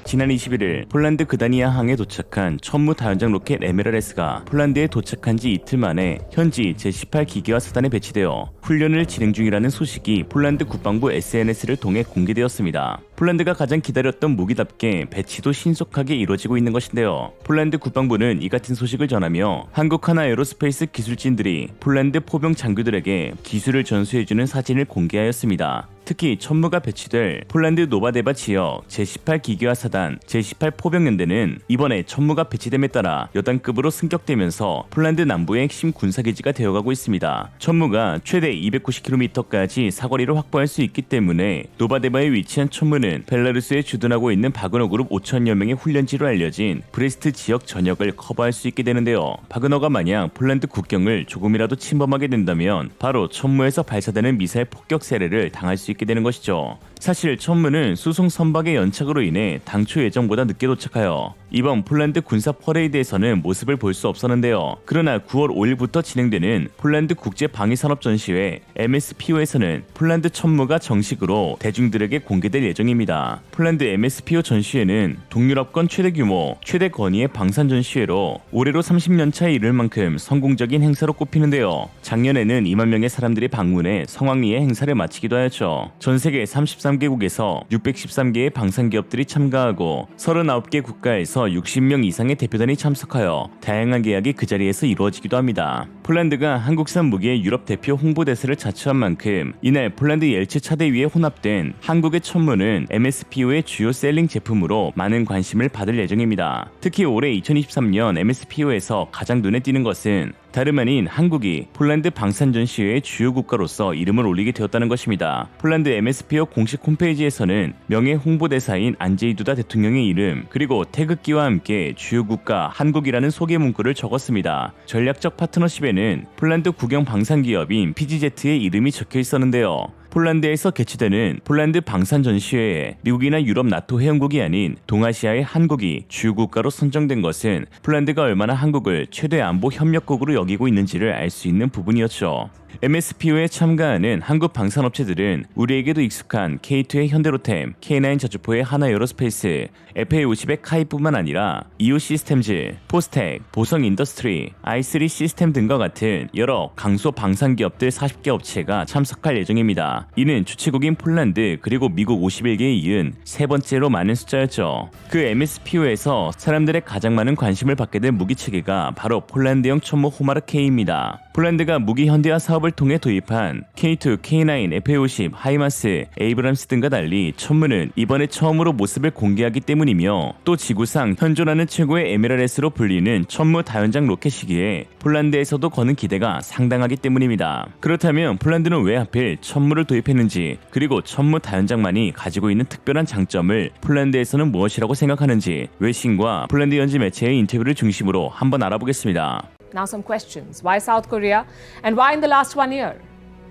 지난 21일 폴란드 그다니아 항에 도착한 천무 다연장 로켓 에메랄S가 폴란드에 도착한 지 이틀 만에 현지 제18기계화 사단에 배치되어 훈련을 진행 중이라는 소식이 폴란드 국방부 SNS를 통해 공개되었습니다. 폴란드가 가장 기다렸던 무기답게 배치도 신속하게 이루어지고 있는 것인데요. 폴란드 국방부는 이 같은 소식을 전하며 한국 하나 에어로스페이스 기술진들이 폴란드 포병 장교들에게 기술을 전수해주는 사진을 공개하였습니다. 특히 천무가 배치될 폴란드 노바데바 지역 제18기계화 사단 제18포병연대는 이번에 천무가 배치됨에 따라 여단급으로 승격되면서 폴란드 남부의 핵심 군사기지가 되어가고 있습니다. 천무가 최대 290km까지 사거리를 확보할 수 있기 때문에 노바데바에 위치한 천무는 벨라루스에 주둔하고 있는 바그너 그룹 5천여 명의 훈련지로 알려진 브레스트 지역 전역을 커버할 수 있게 되는데요. 바그너가 만약 폴란드 국경을 조금이라도 침범하게 된다면 바로 천무에서 발사되는 미사일 폭격 세례를 당할 수 있게 되는 것이죠. 사실 천무는 수송 선박의 연착으로 인해 당초 예정보다 늦게 도착하여 이번 폴란드 군사 퍼레이드에서는 모습을 볼 수 없었는데요. 그러나 9월 5일부터 진행되는 폴란드 국제방위산업전시회 MSPO에서는 폴란드 천무가 정식으로 대중들에게 공개될 예정입니다. 폴란드 MSPO 전시회는 동유럽권 최대 규모, 최대 건의의 방산전시회로 올해로 30년차에 이를 만큼 성공적인 행사로 꼽히는데요. 작년에는 2만 명의 사람들이 방문해 성황리에 행사를 마치기도 하였죠. 전 세계 33개국에서 613개의 방산기업들이 참가하고 39개 국가에서 60명 이상의 대표단이 참석하여 다양한 계약이 그 자리에서 이루어지기도 합니다. 폴란드가 한국산 무기의 유럽 대표 홍보대사를 자처한 만큼 이날 폴란드 옐츠 차대 위에 혼합된 한국의 천무는 MSPO의 주요 셀링 제품으로 많은 관심을 받을 예정입니다. 특히 올해 2023년 MSPO에서 가장 눈에 띄는 것은 다름 아닌 한국이 폴란드 방산전시회의 주요 국가로서 이름을 올리게 되었다는 것입니다. 폴란드 MSPO 공식 홈페이지에서는 명예 홍보대사인 안제이 두다 대통령의 이름 그리고 태극기와 함께 주요 국가 한국이라는 소개 문구를 적었습니다. 전략적 파트너십에는 폴란드 국영 방산기업인 PGZ의 이름이 적혀 있었는데요. 폴란드에서 개최되는 폴란드 방산전시회에 미국이나 유럽 나토 회원국이 아닌 동아시아의 한국이 주요 국가로 선정된 것은 폴란드가 얼마나 한국을 최대 안보 협력국으로 여기고 있는지를 알 수 있는 부분이었죠. MSPO에 참가하는 한국 방산업체들은 우리에게도 익숙한 K2의 현대로템, K9 저주포의 하나 에어로스페이스, FA50의 카이뿐만 아니라 이오 시스템즈, 포스텍, 보성 인더스트리, i3 시스템 등과 같은 여러 강소 방산기업들 40개 업체가 참석할 예정입니다. 이는 주최국인 폴란드 그리고 미국 51개에 이은 세 번째로 많은 숫자였죠. 그 MSPO에서 사람들의 가장 많은 관심을 받게 된 무기체계가 바로 폴란드형 천무 호마르 K입니다. 폴란드가 무기 현대화 사업을 통해 도입한 K2, K9, FA50, 하이마스, 에이브람스 등과 달리 천무는 이번에 처음으로 모습을 공개하기 때문이며 또 지구상 현존하는 최고의 에메랄S로 불리는 천무 다연장 로켓이기에 폴란드에서도 거는 기대가 상당하기 때문입니다. 그렇다면 폴란드는 왜 하필 천무를 도입했는지 그리고 천무 다연장만이 가지고 있는 특별한 장점을 폴란드에서는 무엇이라고 생각하는지 외신과 폴란드 현지 매체의 인터뷰를 중심으로 한번 알아보겠습니다. Now some questions. Why South Korea and why in the last 1 year?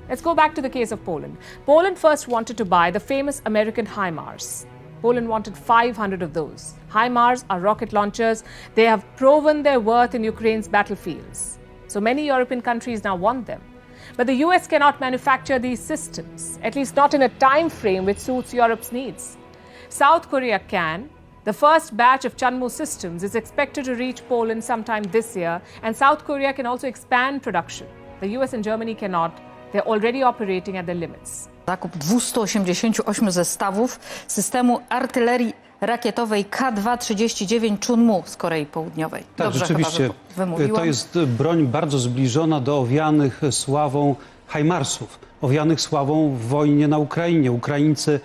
Let's go back to the case of Poland. Poland first wanted to buy the famous American HIMARS. Poland wanted 500 of those. HIMARS are rocket launchers. They have proven their worth in Ukraine's battlefields. So many European countries now want them. But the US cannot manufacture these systems, at least not in a time frame which suits Europe's needs. South Korea can. The first batch of Chunmoo systems is expected to reach Poland sometime this year, and South Korea can also expand production. The US and Germany cannot. They're already operating at their limits. Zakup 288 zestawów systemu artylerii rakietowej K2-39 Chunmoo z Korei Południowej. Tak, Dobrze rzeczywiście. Wymówiłam. To jest broń bardzo zbliżona do owianych sławą HIMARS-ów, owianych sławą w wojnie na Ukrainie. Ukraińcy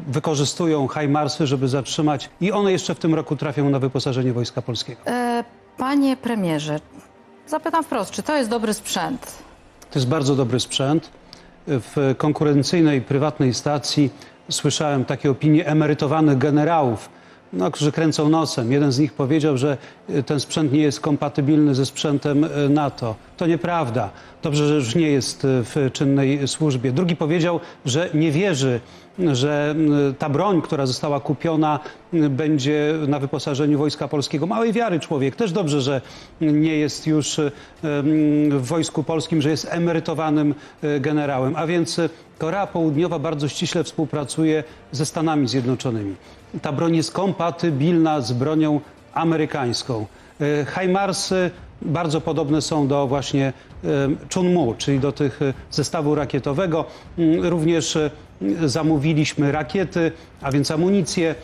wykorzystują HIMARS-y, żeby zatrzymać i one jeszcze w tym roku trafią na wyposażenie Wojska Polskiego. Panie premierze, zapytam wprost, czy to jest dobry sprzęt? To jest bardzo dobry sprzęt. W konkurencyjnej, prywatnej stacji słyszałem takie opinie emerytowanych generałów, którzy kręcą nosem. Jeden z nich powiedział, że ten sprzęt nie jest kompatybilny ze sprzętem NATO. To nieprawda. Dobrze, że już nie jest w czynnej służbie. Drugi powiedział, że nie wierzy że ta broń, która została kupiona, będzie na wyposażeniu Wojska Polskiego. Małej wiary człowiek. Też dobrze, że nie jest już w Wojsku Polskim, że jest emerytowanym generałem. A więc Korea Południowa bardzo ściśle współpracuje ze Stanami Zjednoczonymi. Ta broń jest kompatybilna z bronią amerykańską. HIMARSy bardzo podobne są do właśnie Chunmoo, czyli do tych zestawu rakietowego. Również zamówiliśmy rakiety, a więc amunicję.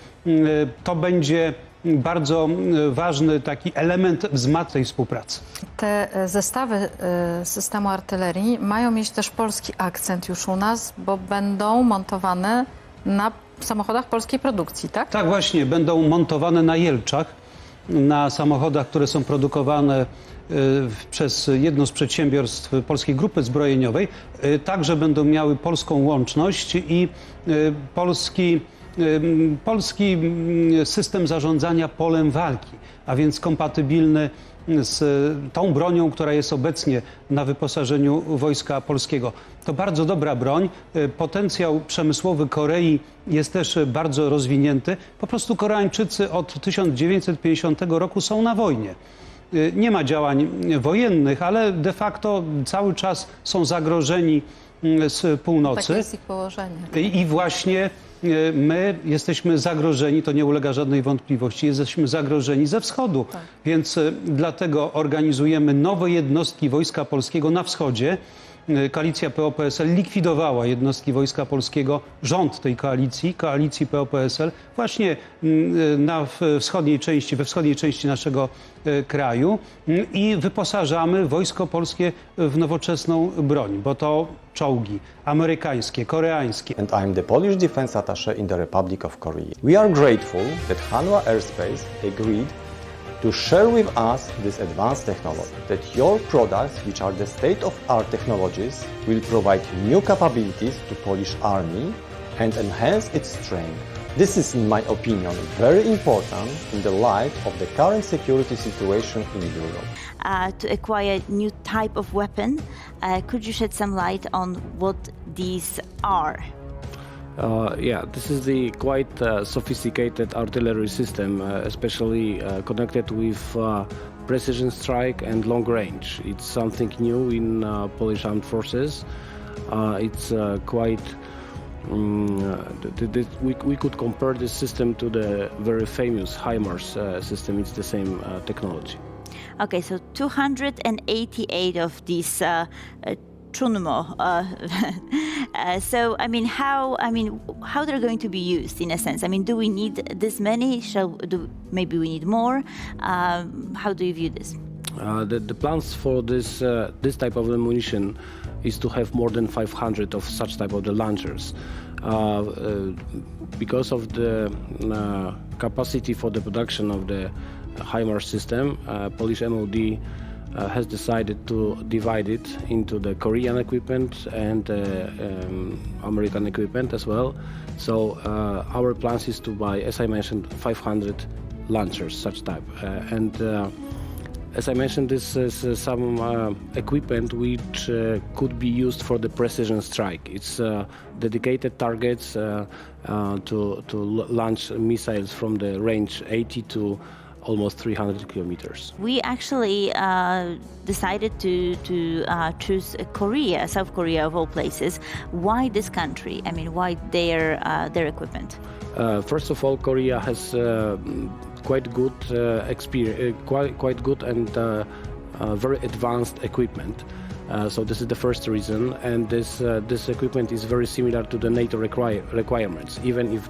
To będzie bardzo ważny taki element wzmacniania tej współpracy. Te zestawy systemu artylerii mają mieć też polski akcent już u nas, bo będą montowane na samochodach polskiej produkcji, tak? Tak właśnie, będą montowane na jelczach, na samochodach, które są produkowane przez jedno z przedsiębiorstw Polskiej Grupy Zbrojeniowej. Także będą miały polską łączność i polski system zarządzania polem walki, a więc kompatybilny z tą bronią, która jest obecnie na wyposażeniu Wojska Polskiego. To bardzo dobra broń. Potencjał przemysłowy Korei jest też bardzo rozwinięty. Po prostu Koreańczycy od 1950 roku są na wojnie. Nie ma działań wojennych, ale de facto cały czas są zagrożeni z północy. Takie jest ich położenie. I właśnie my jesteśmy zagrożeni, to nie ulega żadnej wątpliwości, jesteśmy zagrożeni ze wschodu. Tak. Więc dlatego organizujemy nowe jednostki Wojska Polskiego na wschodzie. Koalicja PO-PSL likwidowała jednostki Wojska Polskiego, rząd tej koalicji PO-PSL, właśnie we wschodniej części naszego kraju i wyposażamy Wojsko Polskie w nowoczesną broń, bo to czołgi amerykańskie, koreańskie. And I'm the Polish Defense Attaché in the Republic of Korea. We are grateful that Hanwha Aerospace agreed to share with us this advanced technology, that your products, which are the state-of-art technologies, will provide new capabilities to Polish Army and enhance its strength. This is, in my opinion, very important in the light of the current security situation in Europe. To acquire new type of weapon, could you shed some light on what these are? Yeah, this is the quite sophisticated artillery system, especially connected with precision strike and long range. It's something new in Polish armed forces. It's quite. We could compare this system to the very famous HIMARS system. It's the same technology. Okay, so 288 of these Chunmoo. So, how they're going to be used in a sense? I mean, do we need this many? Maybe we need more? How do you view this? The plans for this type of ammunition is to have more than 500 of such type of the launchers. Because of the capacity for the production of the HIMARS system, Polish MOD has decided to divide it into the Korean equipment and American equipment as well. So our plans is to buy, as I mentioned, 500 launchers, such type. As I mentioned, this is some equipment which could be used for the precision strike. It's dedicated targets to launch missiles from the range 80 to almost 300 kilometers. We actually decided to choose Korea, South Korea of all places. Why this country? I mean, why their equipment? First of all, Korea has quite good experience, quite good and very advanced equipment. So this is the first reason, and this equipment is very similar to the NATO requirements, even if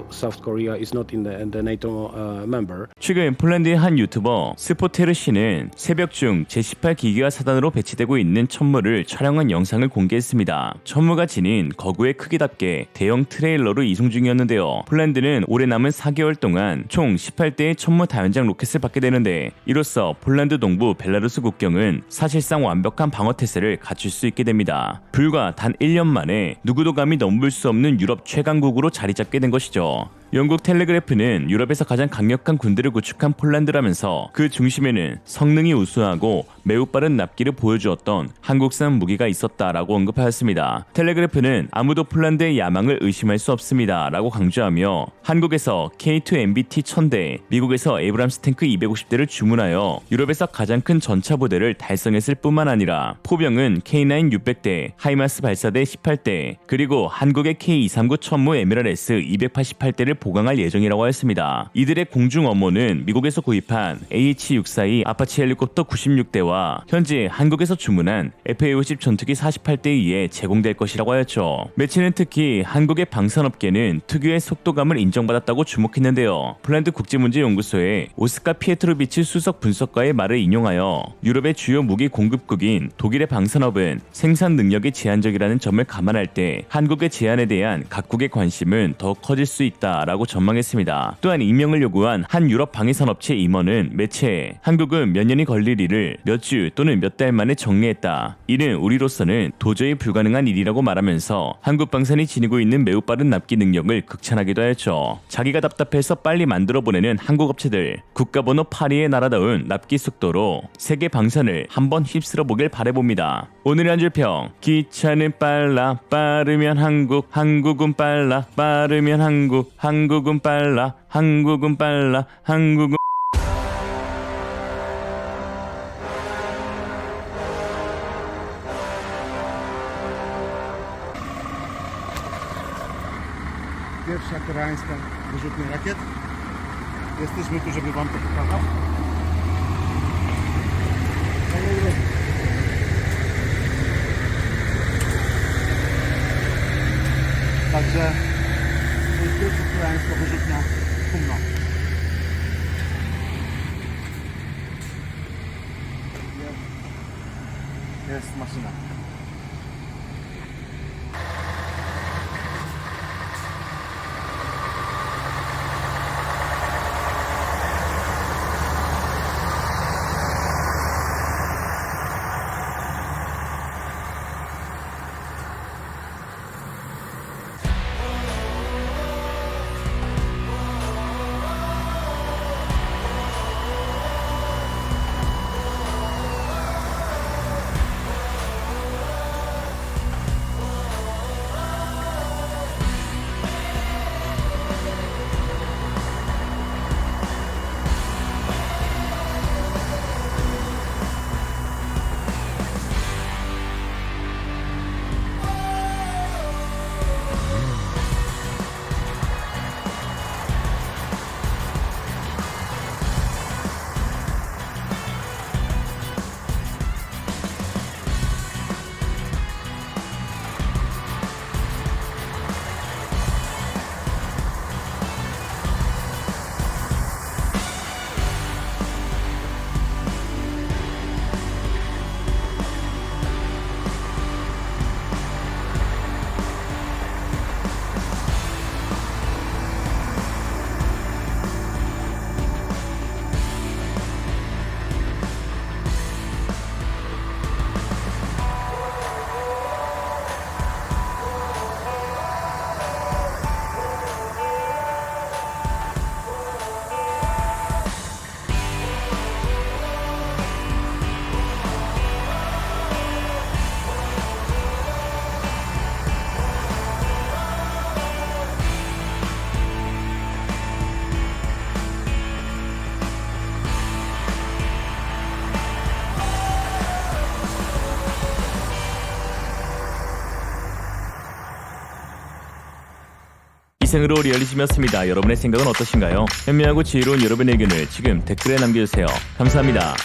South Korea is not in the NATO member. 최근 폴란드의 한 유튜버 스포테르 씨는 새벽 중 제18기계화 사단으로 배치되고 있는 천무를 촬영한 영상을 공개했습니다. 천무가 지닌 거구의 크기답게 대형 트레일러로 이송 중이었는데요. 폴란드는 올해 남은 4개월 동안 총 18대의 천무 다연장 로켓을 받게 되는데, 이로써 폴란드 동부 벨라루스 국경은 사실상 완벽한 방어 태세를 갖출 수 있게 됩니다. 불과 단 1년 만에 누구도 감히 넘볼 수 없는 유럽 최강국으로 자리 잡게 된 것이죠. 영국 텔레그래프는 유럽에서 가장 강력한 군대를 구축한 폴란드라면서 그 중심에는 성능이 우수하고 매우 빠른 납기를 보여주었던 한국산 무기가 있었다라고 언급하였습니다. 텔레그래프는 아무도 폴란드의 야망을 의심할 수 없습니다 라고 강조하며 한국에서 K2 MBT 1000대, 미국에서 에이브람스 탱크 250대를 주문하여 유럽에서 가장 큰 전차 부대를 달성했을 뿐만 아니라 포병은 K9 600대, 하이마스 발사대 18대, 그리고 한국의 K239 천무 에메랄S 288대를 보강할 예정이라고 하였습니다. 이들의 공중 업무는 미국에서 구입한 AH-642 아파치 헬리콥터 96대와 현재 한국에서 주문한 FA-50 전투기 48대에 의해 제공될 것이라고 하였죠. 매체는 특히 한국의 방산업계는 특유의 속도감을 인정받았다고 주목했는데요. 폴란드 국제문제연구소의 오스카 피에트로비치 수석 분석가의 말을 인용하여 유럽의 주요 무기 공급국인 독일의 방산업은 생산 능력이 제한적이라는 점을 감안할 때 한국의 제안에 대한 각국의 관심은 더 커질 수 있다라고 전망했습니다. 또한 임명을 요구한 한 유럽 방위산업체 임원은 매체에 한국은 몇 년이 걸릴 일을 몇 주 또는 몇 달 만에 정리했다. 이는 우리로서는 도저히 불가능한 일이라고 말하면서 한국 방산이 지니고 있는 매우 빠른 납기 능력을 극찬하기도 하였죠. 자기가 답답해서 빨리 만들어 보내는 한국 업체들, 국가번호 8위의 나라다운 납기 속도로 세계 방산을 한번 휩쓸어 보길 바라봅니다. 오늘의 한 줄 평. 기차는 빨라 빠르면 한국, 한국은 빨라 빠르면 한국, 한국은 빨라 한국은 빨라 한국은 Pierwsza koreańska wyrzutnia rakiet. Jesteśmy tu, żeby Wam to pokazać. Także to jest pierwsza koreańska wyrzutnia Kumno. Jest maszyna. 이상으로 리얼리즘이었습니다. 여러분의 생각은 어떠신가요? 현명하고 지혜로운 여러분의 의견을 지금 댓글에 남겨주세요. 감사합니다.